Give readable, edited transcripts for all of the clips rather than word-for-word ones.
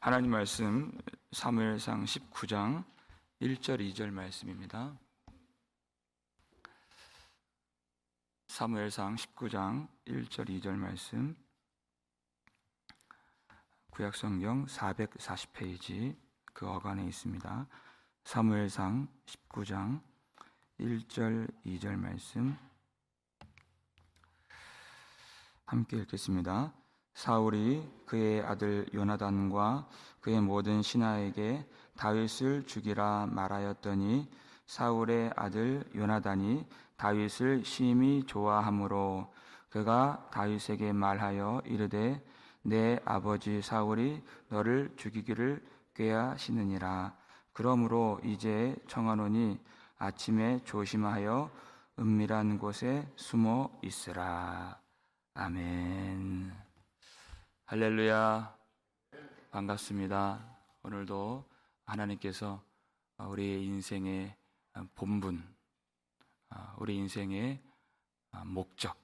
하나님 말씀 사무엘상 19장 1절 2절 말씀입니다. 사무엘상 19장 1절 2절 말씀, 구약성경 440페이지 그 어간에 있습니다. 사무엘상 19장 1절 2절 말씀 함께 읽겠습니다. 사울이 그의 아들 요나단과 그의 모든 신하에게 다윗을 죽이라 말하였더니 사울의 아들 요나단이 다윗을 심히 좋아하므로 그가 다윗에게 말하여 이르되 내 아버지 사울이 너를 죽이기를 꾀하시느니라. 그러므로 이제 청하노니 아침에 조심하여 은밀한 곳에 숨어 있으라. 아멘. 할렐루야. 반갑습니다. 오늘도 하나님께서 우리 인생의 본분, 우리 인생의 목적,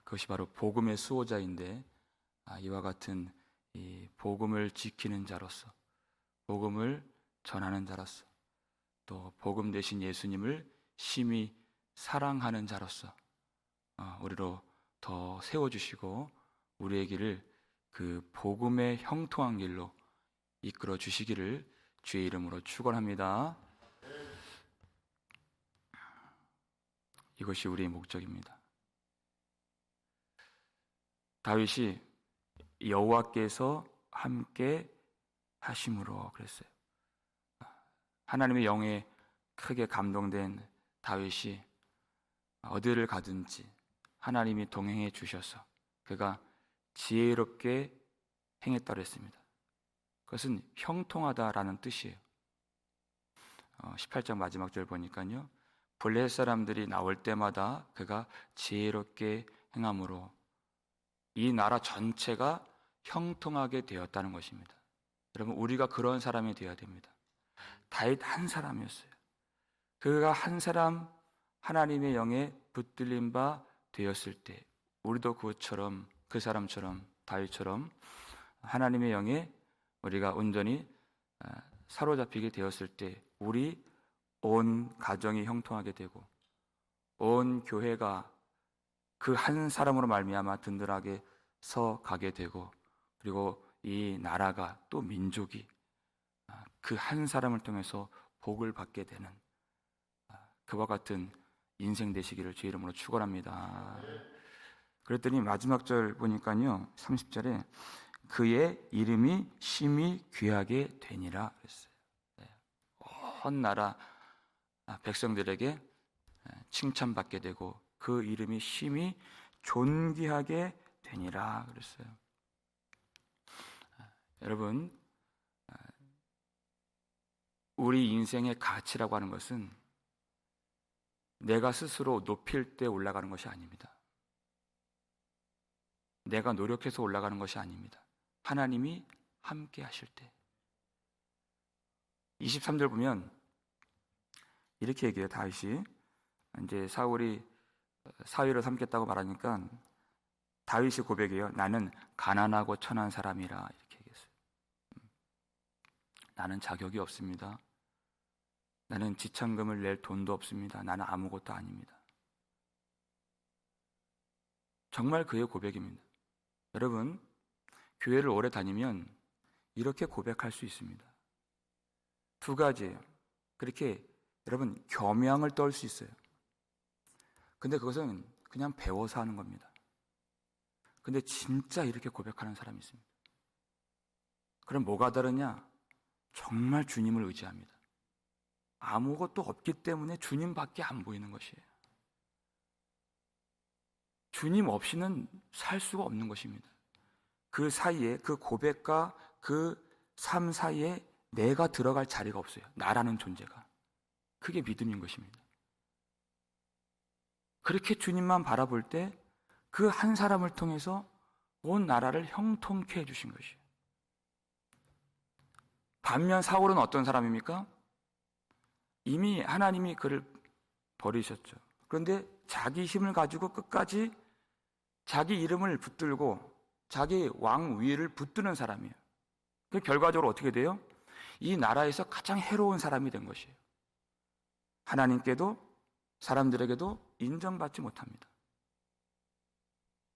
그것이 바로 복음의 수호자인데, 이와 같은 이 복음을 지키는 자로서, 복음을 전하는 자로서, 또 복음 되신 예수님을 심히 사랑하는 자로서 우리로 더 세워주시고 우리의 길을 그 복음의 형통한 길로 이끌어 주시기를 주의 이름으로 축원합니다. 이것이 우리의 목적입니다. 다윗이 여호와께서 함께 하심으로 그랬어요. 하나님의 영에 크게 감동된 다윗이 어디를 가든지 하나님이 동행해 주셔서 그가 지혜롭게 행했다고 했습니다. 그것은 형통하다라는 뜻이에요. 18장 마지막 절 보니까요, 블레셋 사람들이 나올 때마다 그가 지혜롭게 행함으로 이 나라 전체가 형통하게 되었다는 것입니다. 여러분, 우리가 그런 사람이 되어야 됩니다. 다윗 한 사람이었어요. 그가 한 사람 하나님의 영에 붙들린 바 되었을 때 우리도 그것처럼, 그 사람처럼, 다윗처럼 하나님의 영에 우리가 온전히 사로잡히게 되었을 때 우리 온 가정이 형통하게 되고 온 교회가 그 한 사람으로 말미암아 든든하게 서 가게 되고, 그리고 이 나라가 또 민족이 그 한 사람을 통해서 복을 받게 되는 그와 같은 인생 되시기를 주의 이름으로 축원합니다. 그랬더니 마지막 절 보니까요, 30절에 그의 이름이 심히 귀하게 되니라 그랬어요. 온 나라 백성들에게 칭찬받게 되고 그 이름이 심히 존귀하게 되니라 그랬어요. 여러분, 우리 인생의 가치라고 하는 것은 내가 스스로 높일 때 올라가는 것이 아닙니다. 내가 노력해서 올라가는 것이 아닙니다. 하나님이 함께 하실 때. 23절 보면 이렇게 얘기해요. 다윗이 이제 사울이 사위를 삼겠다고 말하니까 다윗이 고백해요. 나는 가난하고 천한 사람이라 이렇게 얘기했어요. 나는 자격이 없습니다. 나는 지참금을 낼 돈도 없습니다. 나는 아무것도 아닙니다. 정말 그의 고백입니다. 여러분, 교회를 오래 다니면 이렇게 고백할 수 있습니다. 두 가지예요. 그렇게 여러분 겸양을 떨 수 있어요. 근데 그것은 그냥 배워서 하는 겁니다. 근데 진짜 이렇게 고백하는 사람이 있습니다. 그럼 뭐가 다르냐? 정말 주님을 의지합니다. 아무것도 없기 때문에 주님밖에 안 보이는 것이에요. 주님 없이는 살 수가 없는 것입니다. 그 사이에, 그 고백과 그 삶 사이에 내가 들어갈 자리가 없어요. 나라는 존재가. 그게 믿음인 것입니다. 그렇게 주님만 바라볼 때 그 한 사람을 통해서 온 나라를 형통케 해주신 것이에요. 반면 사울은 어떤 사람입니까? 이미 하나님이 그를 버리셨죠. 그런데 자기 힘을 가지고 끝까지 자기 이름을 붙들고 자기 왕 위를 붙드는 사람이에요. 그 결과적으로 어떻게 돼요? 이 나라에서 가장 해로운 사람이 된 것이에요. 하나님께도 사람들에게도 인정받지 못합니다.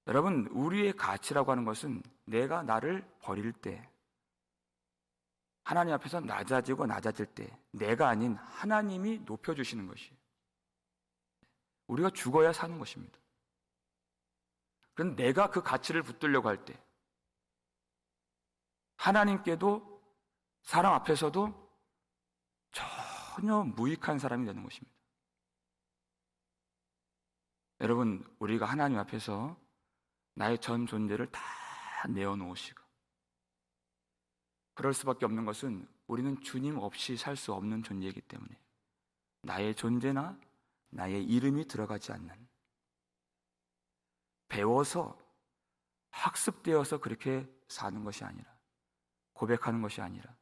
여러분, 우리의 가치라고 하는 것은 내가 나를 버릴 때, 하나님 앞에서 낮아지고 낮아질 때 내가 아닌 하나님이 높여주시는 것이에요. 우리가 죽어야 사는 것입니다. 그런데 내가 그 가치를 붙들려고 할 때 하나님께도 사람 앞에서도 전혀 무익한 사람이 되는 것입니다. 여러분, 우리가 하나님 앞에서 나의 전 존재를 다 내어놓으시고, 그럴 수밖에 없는 것은 우리는 주님 없이 살 수 없는 존재이기 때문에 나의 존재나 나의 이름이 들어가지 않는, 배워서 학습되어서 그렇게 사는 것이 아니라, 고백하는 것이 아니라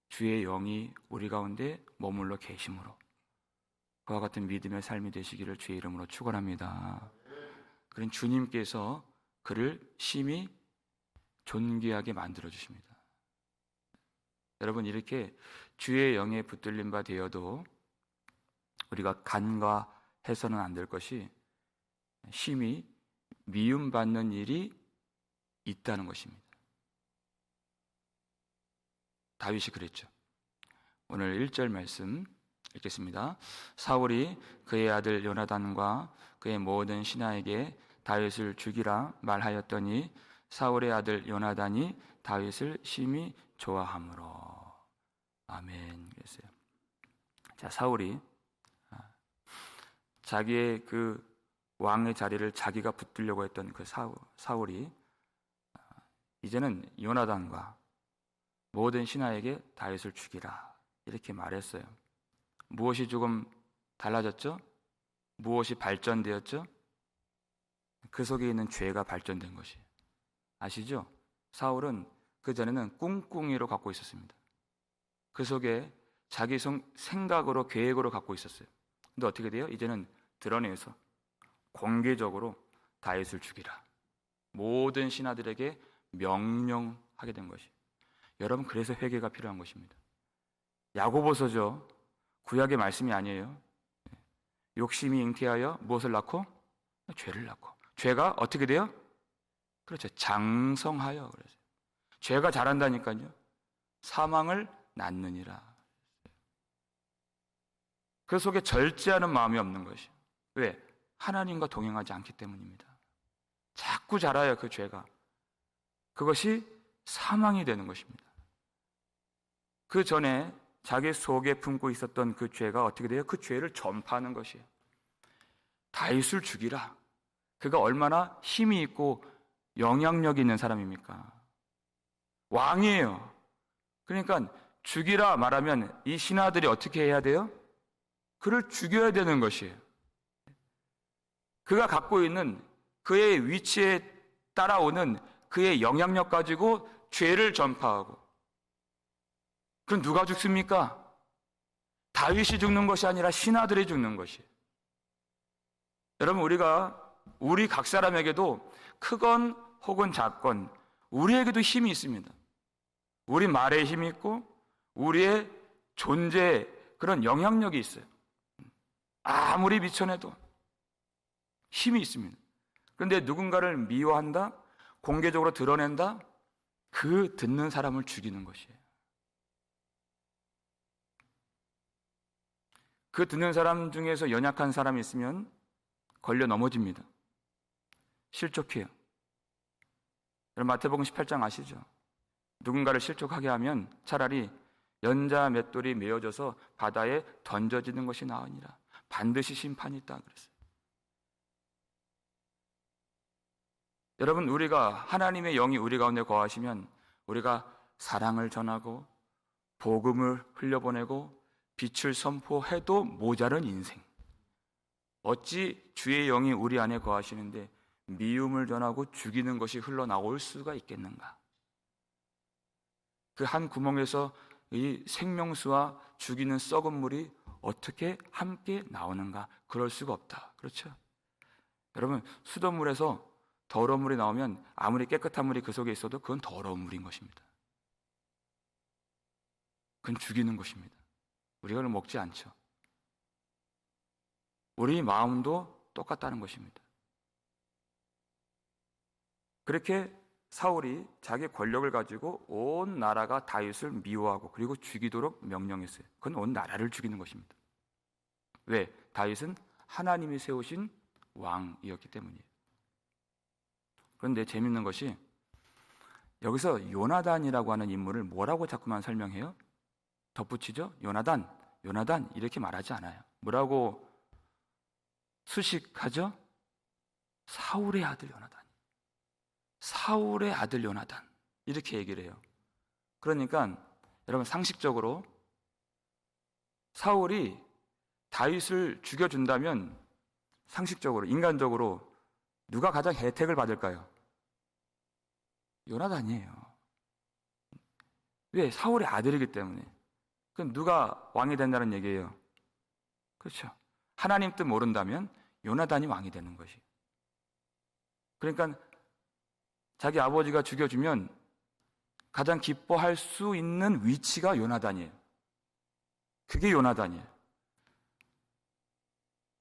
주의 영이 우리 가운데 머물러 계심으로 그와 같은 믿음의 삶이 되시기를 주의 이름으로 축원합니다. 그런 주님께서 그를 심히 존귀하게 만들어 주십니다. 여러분, 이렇게 주의 영에 붙들린 바 되어도 우리가 간과해서는 안 될 것이 심히 미움받는 일이 있다는 것입니다. 다윗이 그랬죠. 오늘 1절 말씀 읽겠습니다. 사울이 그의 아들 요나단과 그의 모든 신하에게 다윗을 죽이라 말하였더니 사울의 아들 요나단이 다윗을 심히 좋아하므로. 아멘. 그랬어요. 자, 사울이 자기의 그 왕의 자리를 자기가 붙들려고 했던 그 사울이 이제는 요나단과 모든 신하에게 다윗을 죽이라 이렇게 말했어요. 무엇이 조금 달라졌죠? 무엇이 발전되었죠? 그 속에 있는 죄가 발전된 것이. 아시죠? 사울은 그 전에는 꿍꿍이로 갖고 있었습니다. 그 속에 자기 생각으로 계획으로 갖고 있었어요. 근데 어떻게 돼요? 이제는 드러내서 공개적으로 다윗을 죽이라. 모든 신하들에게 명령하게 된 것이. 여러분, 그래서 회개가 필요한 것입니다. 야고보서죠. 구약의 말씀이 아니에요. 욕심이 잉태하여 무엇을 낳고? 죄를 낳고. 죄가 어떻게 돼요? 그렇죠. 장성하여. 그래서 죄가 자란다니까요. 사망을 낳느니라. 그 속에 절제하는 마음이 없는 것이. 왜? 하나님과 동행하지 않기 때문입니다. 자꾸 자라요, 그 죄가. 그것이 사망이 되는 것입니다. 그 전에 자기 속에 품고 있었던 그 죄가 어떻게 돼요? 그 죄를 전파하는 것이에요. 다윗을 죽이라. 그가 얼마나 힘이 있고 영향력이 있는 사람입니까? 왕이에요. 그러니까 죽이라 말하면 이 신하들이 어떻게 해야 돼요? 그를 죽여야 되는 것이에요. 그가 갖고 있는 그의 위치에 따라오는 그의 영향력 가지고 죄를 전파하고. 그럼 누가 죽습니까? 다윗이 죽는 것이 아니라 신하들이 죽는 것이에요. 여러분, 우리 각 사람에게도 크건 혹은 작건 우리에게도 힘이 있습니다. 우리 말에 힘이 있고 우리의 존재에 그런 영향력이 있어요. 아무리 미쳐내도 힘이 있습니다. 그런데 누군가를 미워한다, 공개적으로 드러낸다, 그 듣는 사람을 죽이는 것이에요. 그 듣는 사람 중에서 연약한 사람이 있으면 걸려 넘어집니다. 실족해요. 여러분, 마태복음 18장 아시죠? 누군가를 실족하게 하면 차라리 연자 맷돌이 메어져서 바다에 던져지는 것이 나으니라. 반드시 심판이 있다 그랬어요. 여러분, 우리가 하나님의 영이 우리 가운데 거하시면 우리가 사랑을 전하고 복음을 흘려보내고 빛을 선포해도 모자른 인생. 어찌 주의 영이 우리 안에 거하시는데 미움을 전하고 죽이는 것이 흘러나올 수가 있겠는가? 그 한 구멍에서 이 생명수와 죽이는 썩은 물이 어떻게 함께 나오는가? 그럴 수가 없다. 그렇죠? 여러분, 수돗물에서 더러운 물이 나오면 아무리 깨끗한 물이 그 속에 있어도 그건 더러운 물인 것입니다. 그건 죽이는 것입니다. 우리가 그걸 먹지 않죠. 우리 마음도 똑같다는 것입니다. 그렇게 사울이 자기 권력을 가지고 온 나라가 다윗을 미워하고 그리고 죽이도록 명령했어요. 그건 온 나라를 죽이는 것입니다. 왜? 다윗은 하나님이 세우신 왕이었기 때문이에요. 그런데 재밌는 것이 여기서 요나단이라고 하는 인물을 뭐라고 자꾸만 설명해요? 덧붙이죠? 요나단 이렇게 말하지 않아요. 뭐라고 수식하죠? 사울의 아들 요나단. 사울의 아들 요나단. 이렇게 얘기를 해요. 그러니까 여러분 상식적으로 사울이 다윗을 죽여준다면 상식적으로 인간적으로 누가 가장 혜택을 받을까요? 요나단이에요. 왜? 사울의 아들이기 때문에. 그럼 누가 왕이 된다는 얘기예요? 그렇죠. 하나님 뜻 모른다면 요나단이 왕이 되는 것이. 그러니까 자기 아버지가 죽여주면 가장 기뻐할 수 있는 위치가 요나단이에요. 그게 요나단이에요.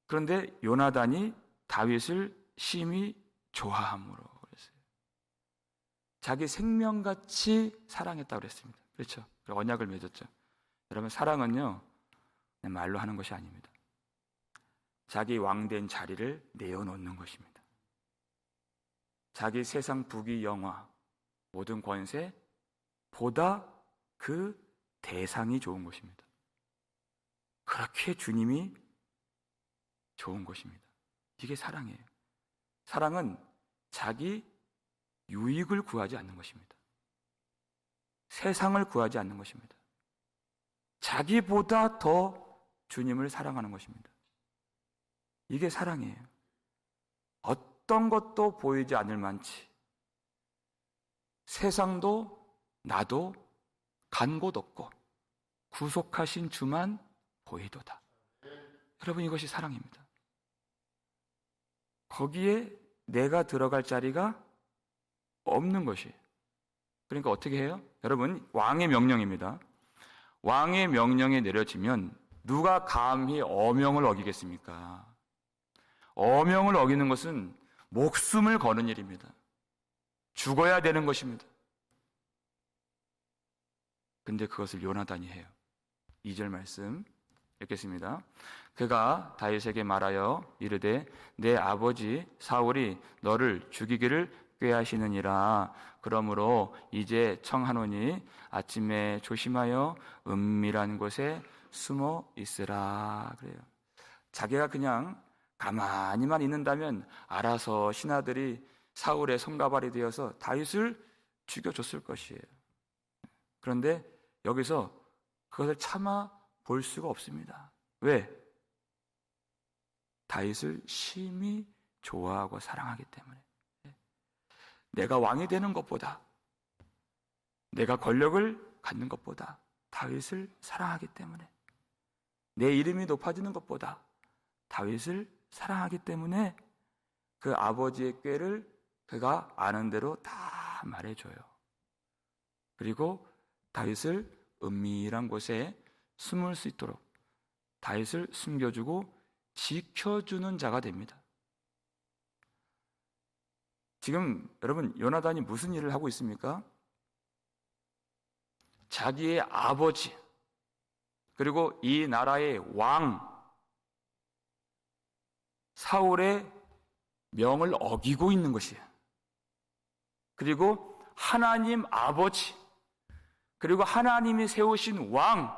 그런데 요나단이 다윗을 심히 좋아함으로 그랬어요. 자기 생명같이 사랑했다고 그랬습니다. 그렇죠? 언약을 맺었죠. 여러분 사랑은요 그냥 말로 하는 것이 아닙니다. 자기 왕된 자리를 내어놓는 것입니다. 자기 세상 부귀 영화 모든 권세보다 그 대상이 좋은 것입니다. 그렇게 주님이 좋은 것입니다. 이게 사랑이에요. 사랑은 자기 유익을 구하지 않는 것입니다. 세상을 구하지 않는 것입니다. 자기보다 더 주님을 사랑하는 것입니다. 이게 사랑이에요. 어떤 것도 보이지 않을 만치 세상도 나도 간 곳 없고 구속하신 주만 보이도다. 여러분 이것이 사랑입니다. 거기에 내가 들어갈 자리가 없는 것이에요. 그러니까 어떻게 해요? 여러분 왕의 명령입니다. 왕의 명령이 내려지면 누가 감히 어명을 어기겠습니까? 어명을 어기는 것은 목숨을 거는 일입니다. 죽어야 되는 것입니다. 근데 그것을 요나단이 해요. 2절 말씀 읽겠습니다. 그가 다윗에게 말하여 이르되 내 아버지 사울이 너를 죽이기를 꾀하시느니라. 그러므로 이제 청하노니 아침에 조심하여 은밀한 곳에 숨어 있으라. 그래요. 자기가 그냥 가만히만 있는다면 알아서 신하들이 사울의 손가발이 되어서 다윗을 죽여줬을 것이에요. 그런데 여기서 그것을 참아 볼 수가 없습니다. 왜? 다윗을 심히 좋아하고 사랑하기 때문에. 내가 왕이 되는 것보다, 내가 권력을 갖는 것보다 다윗을 사랑하기 때문에, 내 이름이 높아지는 것보다 다윗을 사랑하기 때문에 그 아버지의 꾀를 그가 아는 대로 다 말해줘요. 그리고 다윗을 은밀한 곳에 숨을 수 있도록 다윗을 숨겨주고 지켜주는 자가 됩니다. 지금 여러분 요나단이 무슨 일을 하고 있습니까? 자기의 아버지 그리고 이 나라의 왕 사울의 명을 어기고 있는 것이에요. 그리고 하나님 아버지 그리고 하나님이 세우신 왕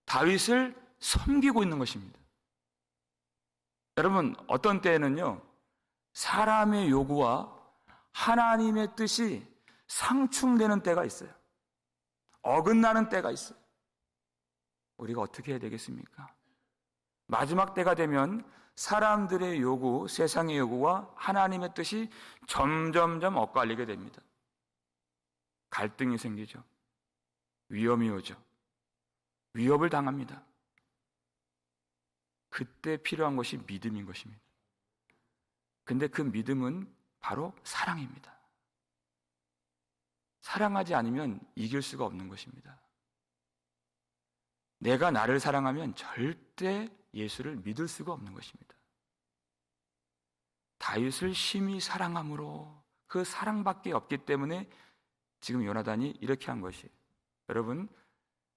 다윗을 섬기고 있는 것입니다. 여러분 어떤 때에는요 사람의 요구와 하나님의 뜻이 상충되는 때가 있어요. 어긋나는 때가 있어요. 우리가 어떻게 해야 되겠습니까? 마지막 때가 되면 사람들의 요구, 세상의 요구와 하나님의 뜻이 점점점 엇갈리게 됩니다. 갈등이 생기죠. 위험이 오죠. 위협을 당합니다. 그때 필요한 것이 믿음인 것입니다. 근데 그 믿음은 바로 사랑입니다. 사랑하지 않으면 이길 수가 없는 것입니다. 내가 나를 사랑하면 절대 예수를 믿을 수가 없는 것입니다. 다윗을 심히 사랑함으로 그 사랑밖에 없기 때문에 지금 요나단이 이렇게 한 것이, 여러분,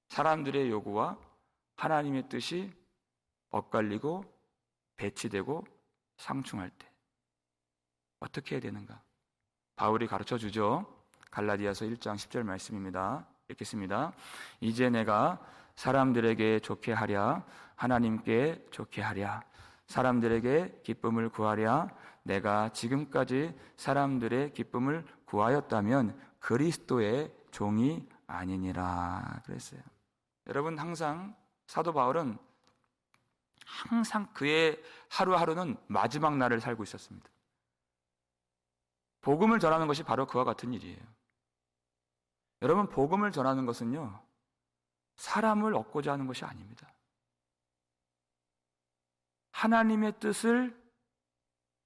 사람들의 요구와 하나님의 뜻이 엇갈리고 배치되고 상충할 때 어떻게 해야 되는가? 바울이 가르쳐 주죠. 갈라디아서 1장 10절 말씀입니다. 읽겠습니다. 이제 내가 사람들에게 좋게 하랴 하나님께 좋게 하랴 사람들에게 기쁨을 구하랴 내가 지금까지 사람들의 기쁨을 구하였다면 그리스도의 종이 아니니라 그랬어요. 여러분, 항상 사도 바울은 항상 그의 하루하루는 마지막 날을 살고 있었습니다. 복음을 전하는 것이 바로 그와 같은 일이에요. 여러분, 복음을 전하는 것은요, 사람을 얻고자 하는 것이 아닙니다. 하나님의 뜻을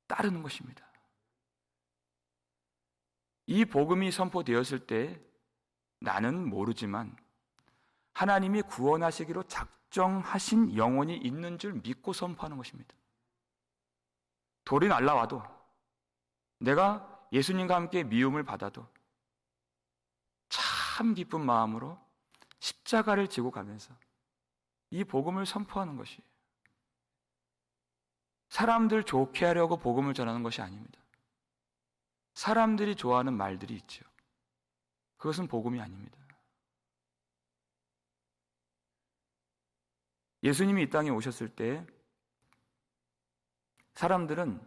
따르는 것입니다. 이 복음이 선포되었을 때 나는 모르지만 하나님이 구원하시기로 작정하신 영혼이 있는 줄 믿고 선포하는 것입니다. 돌이 날라와도, 내가 예수님과 함께 미움을 받아도 참 기쁜 마음으로 십자가를 지고 가면서 이 복음을 선포하는 것이에요. 사람들 좋게 하려고 복음을 전하는 것이 아닙니다. 사람들이 좋아하는 말들이 있죠. 그것은 복음이 아닙니다. 예수님이 이 땅에 오셨을 때 사람들은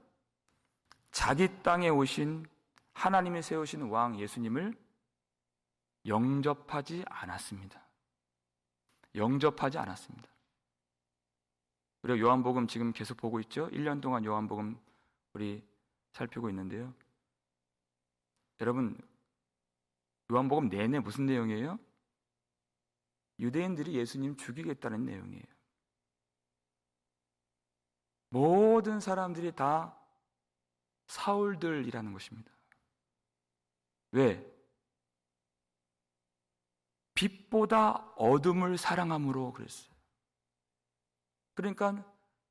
자기 땅에 오신 하나님이 세우신 왕 예수님을 영접하지 않았습니다. 영접하지 않았습니다. 우리가 요한복음 지금 계속 보고 있죠? 1년 동안 요한복음 우리 살피고 있는데요. 여러분, 요한복음 내내 무슨 내용이에요? 유대인들이 예수님 죽이겠다는 내용이에요. 모든 사람들이 다 사울들이라는 것입니다. 왜? 빛보다 어둠을 사랑함으로 그랬어요. 그러니까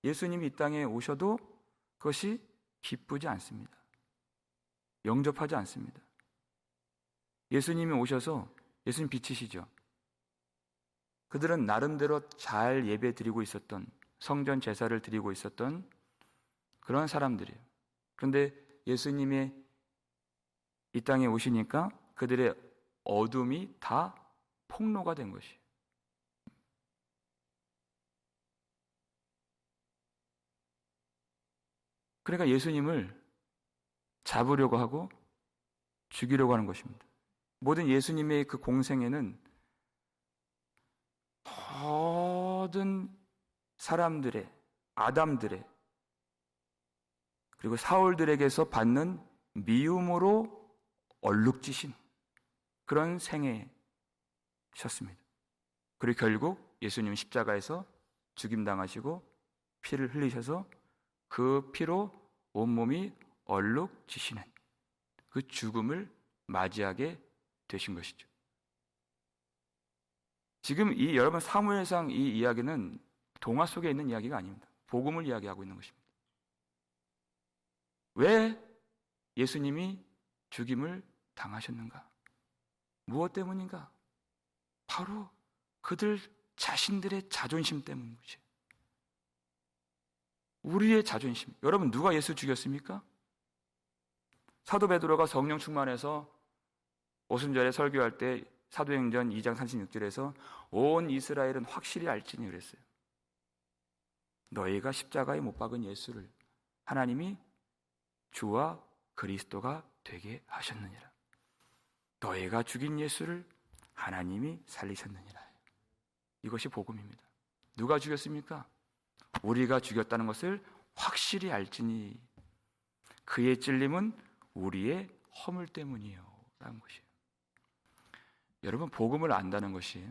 예수님이 이 땅에 오셔도 그것이 기쁘지 않습니다. 영접하지 않습니다. 예수님이 오셔서, 예수님 빛이시죠. 그들은 나름대로 잘 예배 드리고 있었던, 성전 제사를 드리고 있었던 그런 사람들이에요. 그런데 예수님이 이 땅에 오시니까 그들의 어둠이 다 폭로가 된 것이에요. 그러니까 예수님을 잡으려고 하고 죽이려고 하는 것입니다. 모든 예수님의 그 공생애는 모든 사람들의, 아담들의, 그리고 사울들에게서 받는 미움으로 얼룩지신 그런 생애셨습니다. 그리고 결국 예수님은 십자가에서 죽임당하시고 피를 흘리셔서 그 피로 온몸이 얼룩지시는 그 죽음을 맞이하게 되신 것이죠. 지금 이 여러분 사무엘상 이 이야기는 동화 속에 있는 이야기가 아닙니다. 복음을 이야기하고 있는 것입니다. 왜 예수님이 죽임을 당하셨는가? 무엇 때문인가? 바로 그들 자신들의 자존심 때문인 거죠. 우리의 자존심. 여러분, 누가 예수 죽였습니까? 사도 베드로가 성령 충만해서 오순절에 설교할 때 사도행전 2장 36절에서 온 이스라엘은 확실히 알지니 그랬어요. 너희가 십자가에 못 박은 예수를 하나님이 주와 그리스도가 되게 하셨느니라. 너희가 죽인 예수를 하나님이 살리셨느니라. 이것이 복음입니다. 누가 죽였습니까? 우리가 죽였다는 것을 확실히 알지니 그의 찔림은 우리의 허물 때문이요 라는 것이에요. 여러분, 복음을 안다는 것이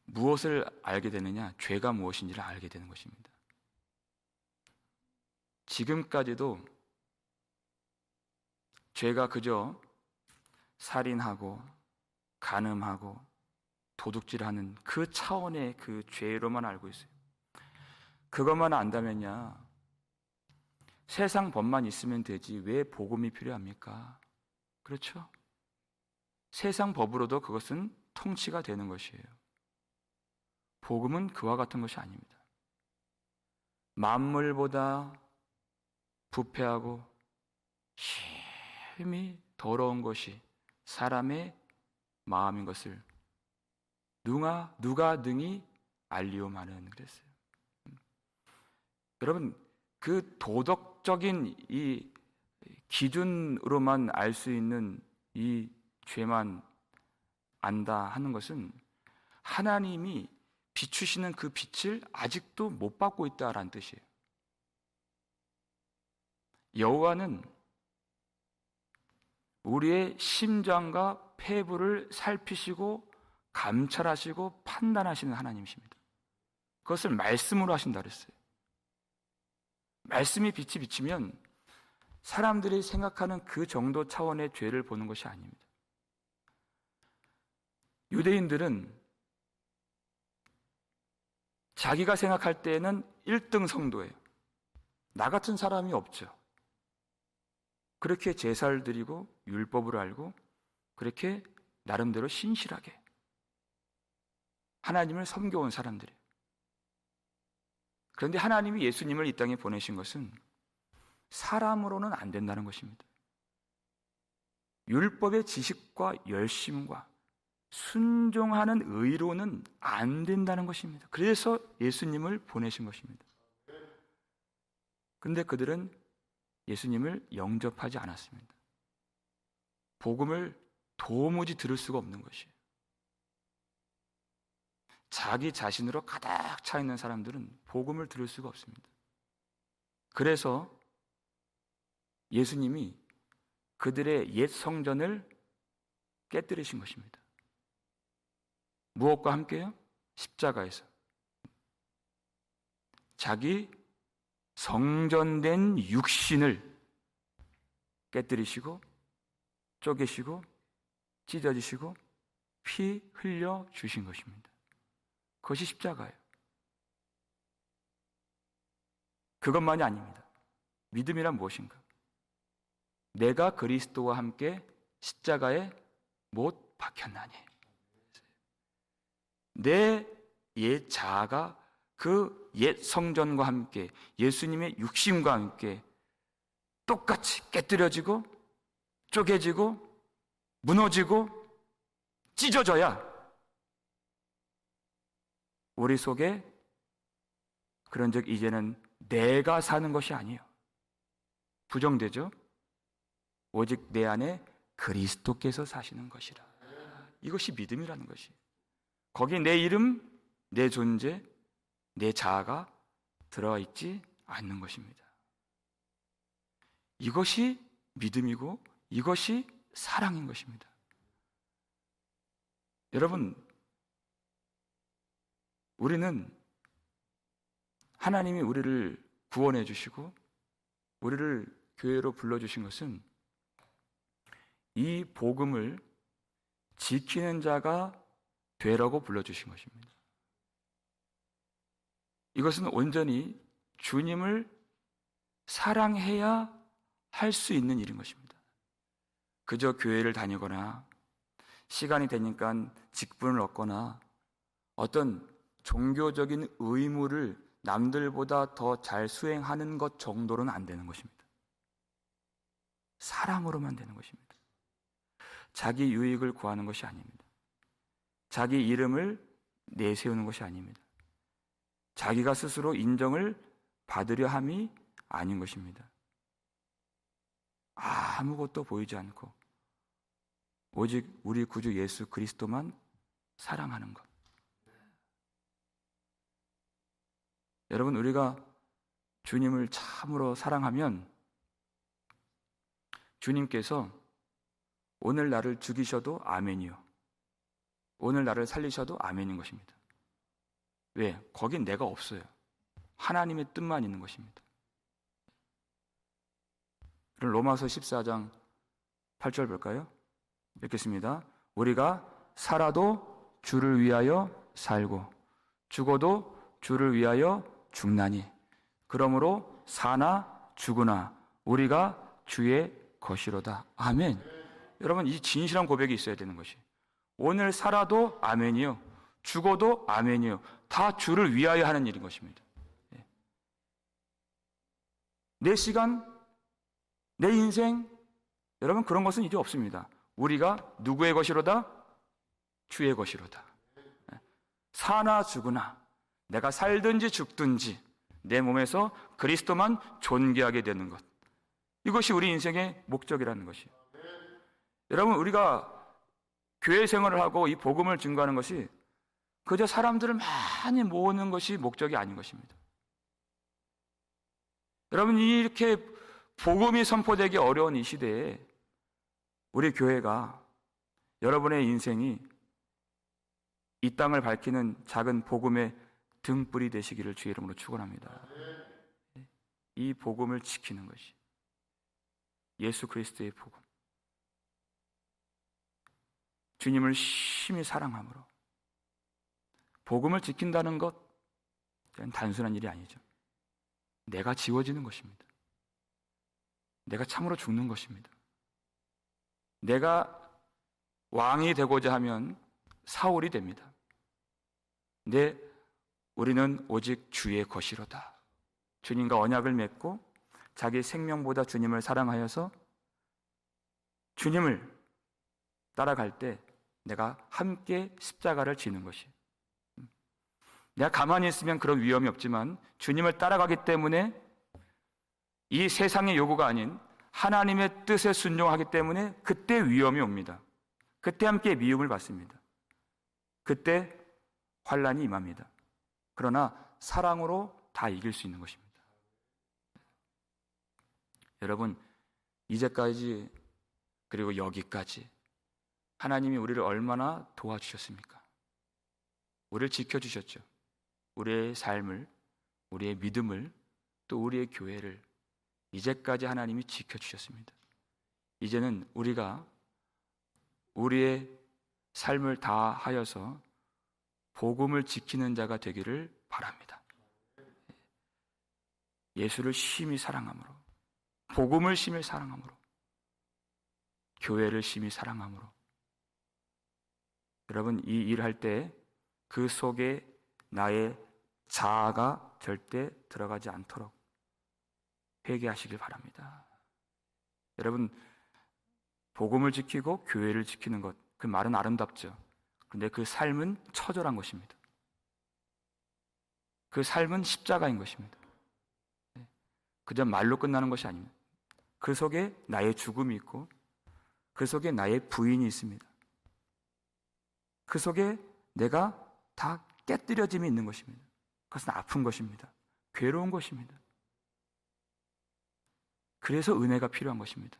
무엇을 알게 되느냐? 죄가 무엇인지를 알게 되는 것입니다. 지금까지도 죄가 그저 살인하고 간음하고 도둑질하는 그 차원의 그 죄로만 알고 있어요. 그것만 안다면야 세상 법만 있으면 되지 왜 복음이 필요합니까? 그렇죠? 세상 법으로도 그것은 통치가 되는 것이에요. 복음은 그와 같은 것이 아닙니다. 만물보다 부패하고 심히 더러운 것이 사람의 마음인 것을 누가 능히 알리오마는 그랬어요. 여러분, 그 도덕적인 이 기준으로만 알 수 있는 이 죄만 안다 하는 것은 하나님이 비추시는 그 빛을 아직도 못 받고 있다라는 뜻이에요. 여호와는 우리의 심장과 폐부를 살피시고 감찰하시고 판단하시는 하나님이십니다. 그것을 말씀으로 하신다 그랬어요. 말씀이 빛이 비치면 사람들이 생각하는 그 정도 차원의 죄를 보는 것이 아닙니다. 유대인들은 자기가 생각할 때에는 1등 성도예요. 나 같은 사람이 없죠. 그렇게 제사를 드리고 율법을 알고 그렇게 나름대로 신실하게 하나님을 섬겨온 사람들이에요. 그런데 하나님이 예수님을 이 땅에 보내신 것은 사람으로는 안 된다는 것입니다. 율법의 지식과 열심과 순종하는 의로는 안 된다는 것입니다. 그래서 예수님을 보내신 것입니다. 그런데 그들은 예수님을 영접하지 않았습니다. 복음을 도무지 들을 수가 없는 것이에요. 자기 자신으로 가득 차 있는 사람들은 복음을 들을 수가 없습니다. 그래서 예수님이 그들의 옛 성전을 깨뜨리신 것입니다. 무엇과 함께요? 십자가에서. 자기 성전된 육신을 깨뜨리시고 쪼개시고 찢어지시고 피 흘려 주신 것입니다. 그것이 십자가예요. 그것만이 아닙니다. 믿음이란 무엇인가? 내가 그리스도와 함께 십자가에 못 박혔나니 내 옛 자아가 그 옛 성전과 함께 예수님의 육신과 함께 똑같이 깨뜨려지고 쪼개지고 무너지고 찢어져야 우리 속에 그런즉 이제는 내가 사는 것이 아니에요. 부정되죠? 오직 내 안에 그리스도께서 사시는 것이라. 이것이 믿음이라는 것이. 거기 내 이름, 내 존재, 내 자아가 들어와 있지 않는 것입니다. 이것이 믿음이고 이것이 사랑인 것입니다. 여러분, 우리는 하나님이 우리를 구원해 주시고 우리를 교회로 불러주신 것은 이 복음을 지키는 자가 되라고 불러주신 것입니다. 이것은 온전히 주님을 사랑해야 할 수 있는 일인 것입니다. 그저 교회를 다니거나 시간이 되니까 직분을 얻거나 어떤 종교적인 의무를 남들보다 더 잘 수행하는 것 정도로는 안 되는 것입니다. 사랑으로만 되는 것입니다. 자기 유익을 구하는 것이 아닙니다. 자기 이름을 내세우는 것이 아닙니다. 자기가 스스로 인정을 받으려 함이 아닌 것입니다. 아무것도 보이지 않고 오직 우리 구주 예수 그리스도만 사랑하는 것. 여러분, 우리가 주님을 참으로 사랑하면 주님께서 오늘 나를 죽이셔도 아멘이요, 오늘 나를 살리셔도 아멘인 것입니다. 왜? 거긴 내가 없어요. 하나님의 뜻만 있는 것입니다. 그럼 로마서 14장 8절 볼까요? 읽겠습니다. 우리가 살아도 주를 위하여 살고 죽어도 주를 위하여 죽나니 그러므로 사나 죽으나 우리가 주의 것이로다. 아멘. 여러분, 이 진실한 고백이 있어야 되는 것이, 오늘 살아도 아멘이요, 죽어도 아멘이요, 다 주를 위하여 하는 일인 것입니다. 내 시간, 내 인생, 여러분, 그런 것은 이제 없습니다. 우리가 누구의 것이로다? 주의 것이로다. 사나 죽으나, 내가 살든지 죽든지 내 몸에서 그리스도만 존귀하게 되는 것, 이것이 우리 인생의 목적이라는 것이에요. 여러분, 우리가 교회 생활을 하고 이 복음을 증거하는 것이 그저 사람들을 많이 모으는 것이 목적이 아닌 것입니다. 여러분, 이렇게 복음이 선포되기 어려운 이 시대에 우리 교회가, 여러분의 인생이 이 땅을 밝히는 작은 복음의 등불이 되시기를 주의 이름으로 축원합니다. 이 복음을 지키는 것이, 예수 그리스도의 복음, 주님을 심히 사랑함으로 복음을 지킨다는 것, 그냥 단순한 일이 아니죠. 내가 지워지는 것입니다. 내가 참으로 죽는 것입니다. 내가 왕이 되고자 하면 사울이 됩니다. 근데 우리는 오직 주의 것이로다. 주님과 언약을 맺고 자기 생명보다 주님을 사랑하여서 주님을 따라갈 때 내가 함께 십자가를 지는 것이, 내가 가만히 있으면 그런 위험이 없지만 주님을 따라가기 때문에 이 세상의 요구가 아닌 하나님의 뜻에 순종하기 때문에 그때 위험이 옵니다. 그때 함께 미움을 받습니다. 그때 환난이 임합니다. 그러나 사랑으로 다 이길 수 있는 것입니다. 여러분, 이제까지 그리고 여기까지 하나님이 우리를 얼마나 도와주셨습니까? 우리를 지켜주셨죠. 우리의 삶을, 우리의 믿음을, 또 우리의 교회를 이제까지 하나님이 지켜주셨습니다. 이제는 우리가 우리의 삶을 다하여서 복음을 지키는 자가 되기를 바랍니다. 예수를 심히 사랑함으로, 복음을 심히 사랑함으로, 교회를 심히 사랑함으로, 여러분, 이 일할 때 그 속에 나의 자아가 절대 들어가지 않도록 회개하시길 바랍니다. 여러분, 복음을 지키고 교회를 지키는 것, 그 말은 아름답죠. 그런데 그 삶은 처절한 것입니다. 그 삶은 십자가인 것입니다. 그저 말로 끝나는 것이 아닙니다. 그 속에 나의 죽음이 있고 그 속에 나의 부인이 있습니다. 그 속에 내가 다 깨뜨려짐이 있는 것입니다. 그것은 아픈 것입니다. 괴로운 것입니다. 그래서 은혜가 필요한 것입니다.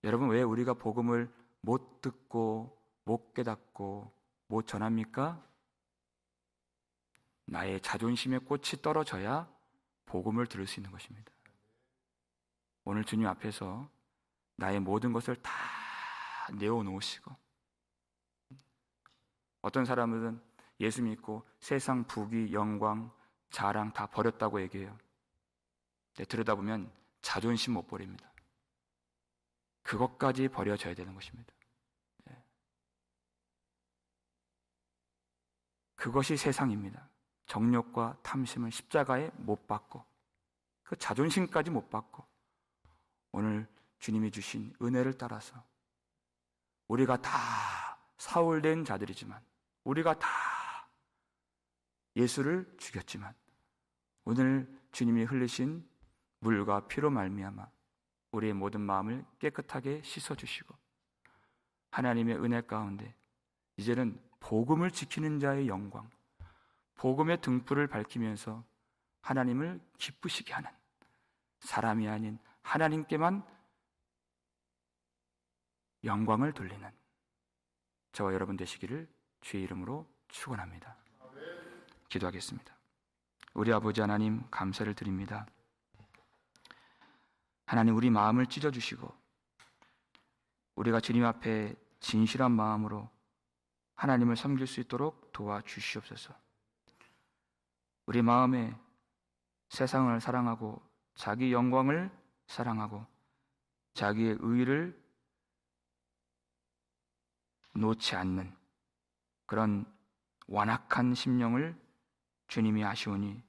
여러분, 왜 우리가 복음을 못 듣고 못 깨닫고 못 전합니까? 나의 자존심의 꽃이 떨어져야 복음을 들을 수 있는 것입니다. 오늘 주님 앞에서 나의 모든 것을 다 내어놓으시고, 어떤 사람들은 예수 믿고 세상 부귀, 영광, 자랑 다 버렸다고 얘기해요. 근데 들여다보면 자존심 못 버립니다. 그것까지 버려져야 되는 것입니다. 그것이 세상입니다. 정욕과 탐심을 십자가에 못 박고, 그 자존심까지 못 박고, 오늘 주님이 주신 은혜를 따라서 우리가 다 사울된 자들이지만, 우리가 다 예수를 죽였지만, 오늘 주님이 흘리신 물과 피로 말미암아 우리의 모든 마음을 깨끗하게 씻어주시고 하나님의 은혜 가운데 이제는 복음을 지키는 자의 영광, 복음의 등불을 밝히면서 하나님을 기쁘시게 하는, 사람이 아닌 하나님께만 영광을 돌리는 저와 여러분 되시기를 주의 이름으로 축원합니다. 기도하겠습니다. 우리 아버지 하나님, 감사를 드립니다. 하나님, 우리 마음을 찢어주시고 우리가 주님 앞에 진실한 마음으로 하나님을 섬길 수 있도록 도와주시옵소서. 우리 마음에 세상을 사랑하고 자기 영광을 사랑하고 자기의 의를 놓지 않는 그런 완악한 심령을 주님이 아시오니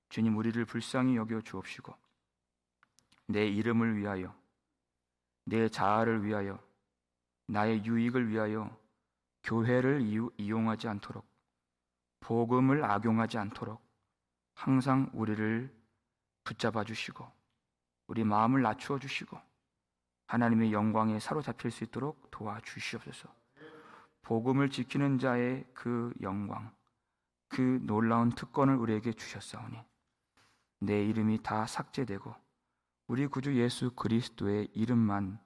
주님 우리를 불쌍히 여겨 주옵시고 내 이름을 위하여 내 자아를 위하여 나의 유익을 위하여 교회를 이용하지 않도록 복음을 악용하지 않도록 항상 우리를 붙잡아 주시고 우리 마음을 낮추어 주시고 하나님의 영광에 사로잡힐 수 있도록 도와주시옵소서. 복음을 지키는 자의 그 영광, 그 놀라운 특권을 우리에게 주셨사오니 내 이름이 다 삭제되고 우리 구주 예수 그리스도의 이름만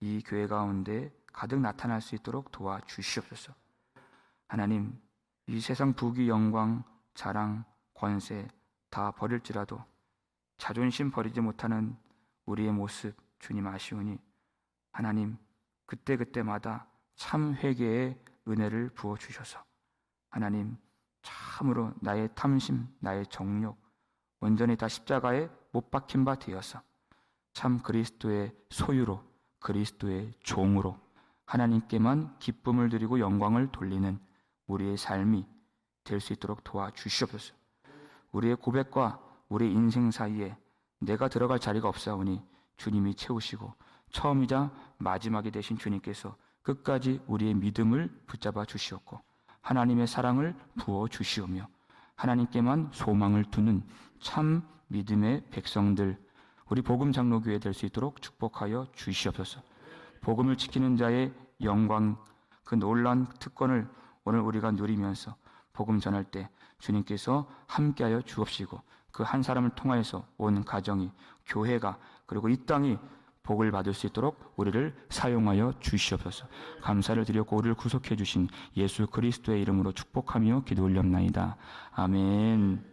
이 교회 가운데 가득 나타날 수 있도록 도와주시옵소서. 하나님, 이 세상 부귀 영광, 자랑, 권세 다 버릴지라도 자존심 버리지 못하는 우리의 모습 주님 아시오니 하나님 그때그때마다 참 회개의 은혜를 부어주셔서 하나님 참으로 나의 탐심, 나의 정욕 온전히 다 십자가에 못 박힌 바 되어서 참 그리스도의 소유로 그리스도의 종으로 하나님께만 기쁨을 드리고 영광을 돌리는 우리의 삶이 될 수 있도록 도와주시옵소서. 우리의 고백과 우리의 인생 사이에 내가 들어갈 자리가 없사오니 주님이 채우시고 처음이자 마지막이 되신 주님께서 끝까지 우리의 믿음을 붙잡아 주시옵고 하나님의 사랑을 부어 주시오며 하나님께만 소망을 두는 참 믿음의 백성들 우리 복음 장로교회 될 수 있도록 축복하여 주시옵소서. 복음을 지키는 자의 영광 그 놀라운 특권을 오늘 우리가 누리면서 복음 전할 때 주님께서 함께하여 주옵시고 그 한 사람을 통하여서 온 가정이 교회가 그리고 이 땅이 복을 받을 수 있도록 우리를 사용하여 주시옵소서. 감사를 드렸고 우리를 구속해 주신 예수 그리스도의 이름으로 축복하며 기도 올렸나이다. 아멘.